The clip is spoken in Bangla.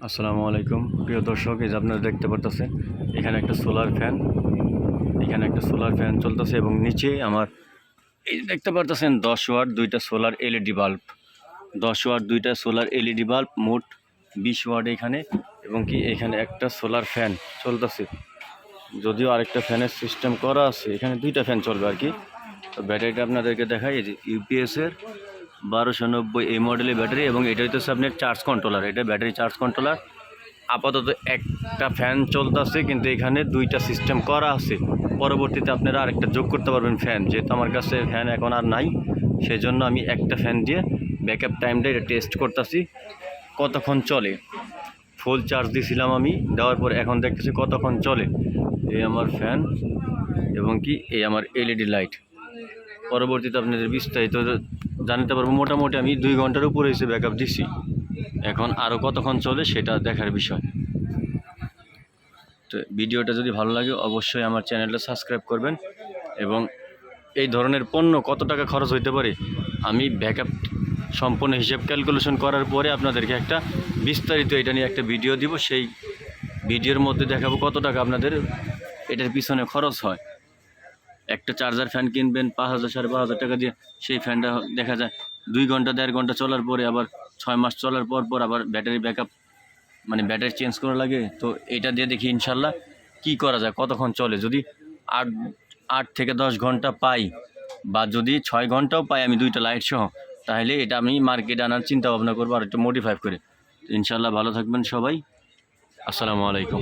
আসসালামু আলাইকুম প্রিয় দর্শক, এই যে আপনারা দেখতে পারতেছেন এখানে একটা সোলার ফ্যান চলতেছে এবং নিচে আমার এই যে দেখতে পারতেছেন 10 ওয়াট দুইটা সোলার এলইডি বাল্ব, 10 ওয়াট দুইটা সোলার এলইডি বাল্ব, মোট 20 ওয়াট এখানে। এবং কি এখানে একটা সোলার ফ্যান চলতেছে, যদিও আরেকটা ফ্যানের সিস্টেম করা আছে, এখানে দুইটা ফ্যান চলবে আর কি। তো ব্যাটারিটা আপনাদেরকে দেখাই, এই যে ইউপিএসের 1290 এই মডেলের ব্যাটারি, এবং এটা হচ্ছে আপনার চার্জ কন্ট্রোলার, এটা ব্যাটারি চার্জ কন্ট্রোলার। আপাতত একটা ফ্যান চলতেছে, কিন্তু এখানে দুইটা সিস্টেম করা আছে, পরবর্তীতে আপনারা আরেকটা যোগ করতে পারবেন ফ্যান। যেহেতু আমার কাছে ফ্যান এখন আর নাই, সেই জন্য আমি একটা ফ্যান দিয়ে ব্যাকআপ টাইমটা এটা টেস্ট করতেছি কতক্ষণ চলে। ফুল চার্জ দিয়েছিলাম আমি, দেওয়ার পর এখন দেখতেছি কতক্ষণ চলে। এই আমার ফ্যান এবং কি এই আমার এলইডি লাইট। পরবর্তীতে আপনাদের বিস্তারিত জানাতে পারবো। মোটামুটি আমি 2 ঘন্টার উপরে এসে ব্যাকআপ দিছি, এখন আরও কতক্ষণ চলে সেটা দেখার বিষয়। তো ভিডিওটা যদি ভালো লাগে অবশ্যই আমার চ্যানেলটা সাবস্ক্রাইব করবেন। এবং এই ধরনের পণ্য কত টাকা খরচ হইতে পারে আমি ব্যাকআপ সম্পূর্ণ হিসেব ক্যালকুলেশন করার পরে আপনাদেরকে একটা বিস্তারিত এটা নিয়ে একটা ভিডিও দিব। সেই ভিডিওর মধ্যে দেখাবো কত টাকা আপনাদের এটার পিছনে খরচ হয়। একটা চার্জার ফ্যান কিনবেন 5,000 5,500 টাকা দিয়ে, সেই ফ্যানটা দেখা যায় 2 ঘন্টা 1.5 ঘন্টা চলার পরে আবার 6 মাস চলার পর আবার ব্যাটারি ব্যাকআপ মানে ব্যাটারি চেঞ্জ করা লাগে। তো এটা দিয়ে দেখি ইনশাল্লাহ কি করা যায়, কতক্ষণ চলে। যদি 8 8 থেকে 10 ঘন্টা পাই, বা যদি 6 ঘন্টাও পাই আমি দুইটা লাইট সহ, তাহলে এটা আমি মার্কেটে আনার চিন্তা ভাবনা করবো আর একটু মডিফাই করে। ইনশাল্লাহ ভালো থাকবেন সবাই। আসসালামু আলাইকুম।